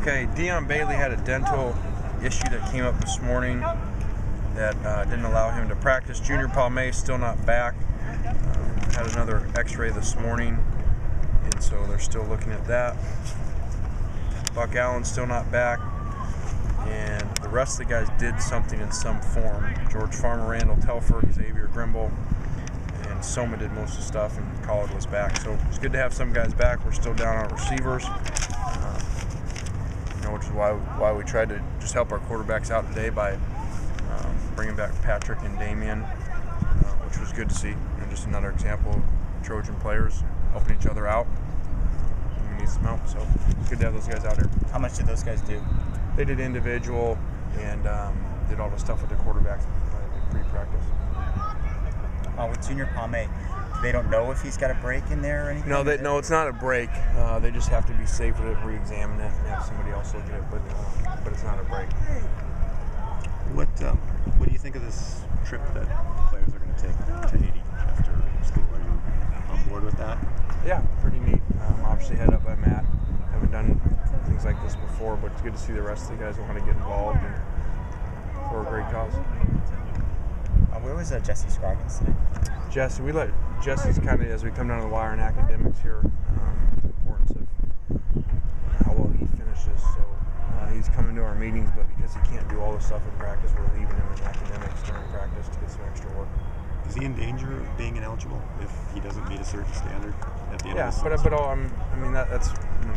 Okay, Dion Bailey had a dental issue that came up this morning that didn't allow him to practice. Junior Palme still not back. Had another x-ray this morning, and so they're still looking at that. Buck Allen still not back, and the rest of the guys did something in some form. George Farmer, Randall Telford, Xavier Grimble, and Soma did most of the stuff, and Collard was back. So it's good to have some guys back. We're still down on receivers, which is why we tried to just help our quarterbacks out today by bringing back Patrick and Damian, which was good to see. And just another example of Trojan players helping each other out. We need some help, so it's good to have those guys out here. How much did those guys do? They did individual and did all the stuff with the quarterbacks pre-practice. With Junior Palme, they don't know if he's got a break in there or anything? No, it's not a break. They just have to be safe with it, re-examine it, and have somebody else look at it, but it's not a break. What do you think of this trip that players are going to take to Haiti after school? Are you on board with that? Yeah, pretty neat. Obviously head up by Matt. Haven't done things like this before, but it's good to see the rest of the guys want to get involved and for a great cause. Where was Jesse Scroggins today? Jesse, we let Jesse's kind of, as we come down to the wire in academics here, the importance of how well he finishes. So he's coming to our meetings, but because he can't do all the stuff in practice, we're leaving him in academics during practice to get some extra work. Is he in danger of being ineligible if he doesn't meet a certain standard at the end of the semester? That's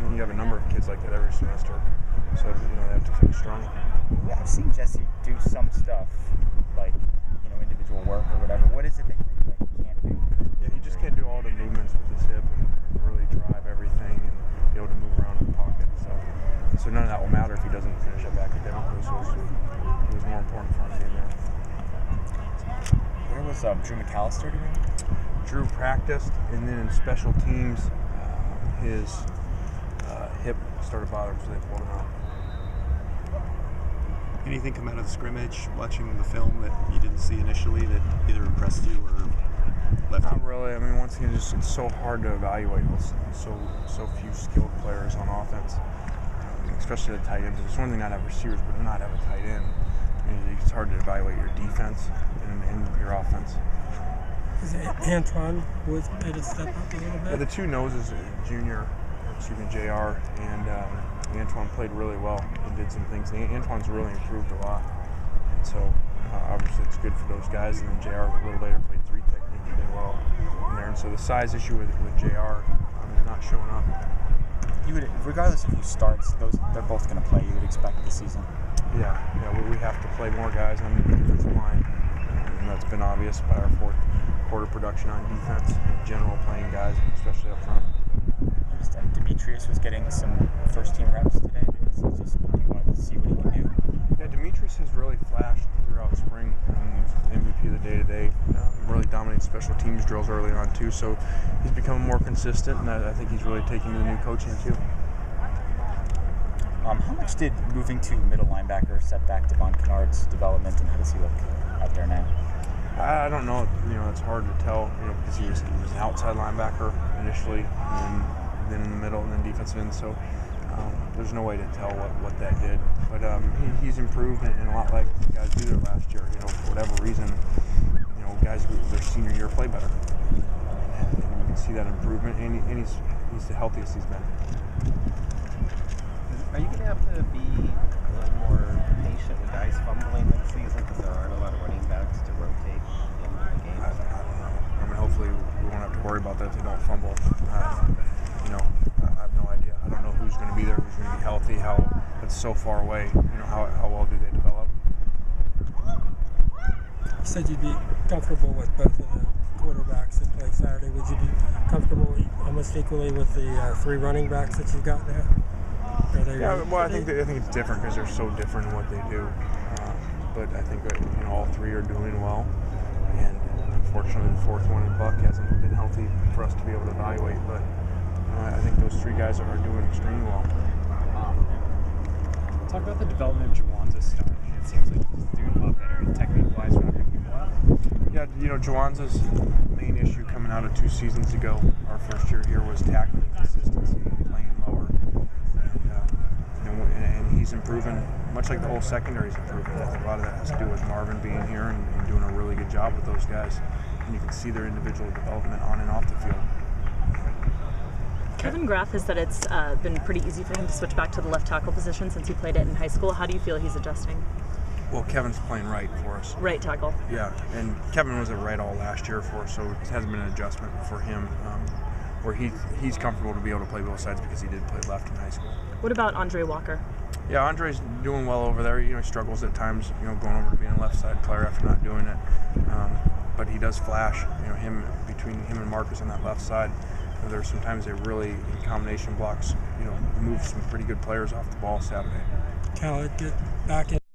you have a number of kids like that every semester, so they have to finish strong. Yeah, I've seen Jesse do some stuff like individual work or whatever. What is it that he can't do? Yeah, he just can't do all the movements with his hip and really drive everything and be able to move around in the pocket and stuff. And so none of that will matter if he doesn't finish up academically. So it was more important for him to be in there. Where was Drew McAllister doing? Drew practiced, and then in special teams, his hip started bothering, so they pulled him out. Anything come out of the scrimmage, watching the film that you didn't see initially that either impressed you or left you? Not really. Once again, it's so hard to evaluate with so few skilled players on offense, especially the tight ends. It's one thing not have receivers, but not have a tight end. It's hard to evaluate your defense and your offense. Is Antoine Woods made a step up a little bit? Yeah, the two noses, JR, and Antoine played really well and did some things. Antoine's really improved a lot. And so obviously it's good for those guys. And then JR a little later played 3 technique and did well in there. And so the size issue with JR is not showing up. You would, regardless of who starts, they're both going to play. You would expect this season. Yeah, we have to play more guys on the defensive line, and that's been obvious by our fourth quarter production on defense. In general, playing guys, especially up front. Demetrius was getting some first-team reps today because he wanted to see what he can do. Yeah, Demetrius has really flashed throughout spring. He's MVP of the day-to-day. Really dominated special teams drills early on too. So he's become more consistent, and I think he's really taking to the new coaching too. How much did moving to middle linebacker set back Devon Kennard's development, and how does he look out there now? I don't know. It's hard to tell. Because he was an outside linebacker initially, and then in the middle, and then defensive end. So there's no way to tell what that did. But he's improved, and a lot like guys do there last year. For whatever reason, guys who their senior year play better, and you can see that improvement. And he's the healthiest he's been. Are you going to have to be a little more patient with guys fumbling next season because there aren't a lot of running backs to rotate in the game? I don't know. Hopefully we won't have to worry about that if they don't fumble. I have no idea. I don't know who's going to be there, who's going to be healthy, how it's so far away. How well do they develop? You said you'd be comfortable with both of the quarterbacks that played Saturday. Would you be comfortable almost equally with the 3 running backs that you've got there? Yeah, well, I think it's different because they're so different in what they do. But I think all 3 are doing well, and unfortunately the 4th one in Buck hasn't been healthy for us to be able to evaluate. But I think those 3 guys are doing extremely well. Talk about the development of Jawanza starting. It seems like he's doing a lot better technique-wise, running people out. Yeah, Jawanza's main issue coming out of 2 seasons ago, our first year here, was tackling consistency, playing lower. And improving, much like the whole secondary's improving. I think a lot of that has to do with Marvin being here and doing a really good job with those guys. And you can see their individual development on and off the field. Kevin Graff has said it's been pretty easy for him to switch back to the left tackle position since he played it in high school. How do you feel he's adjusting? Well, Kevin's playing right for us. Right tackle. Yeah, and Kevin was a right all last year for us, so it hasn't been an adjustment for him where he's comfortable to be able to play both sides because he did play left in high school. What about Andre Walker? Yeah, Andre's doing well over there. He struggles at times, going over to being a left side player after not doing it. But he does flash, between him and Marcus on that left side. There's sometimes they really, in combination blocks, move some pretty good players off the ball Saturday. Cal, get back in.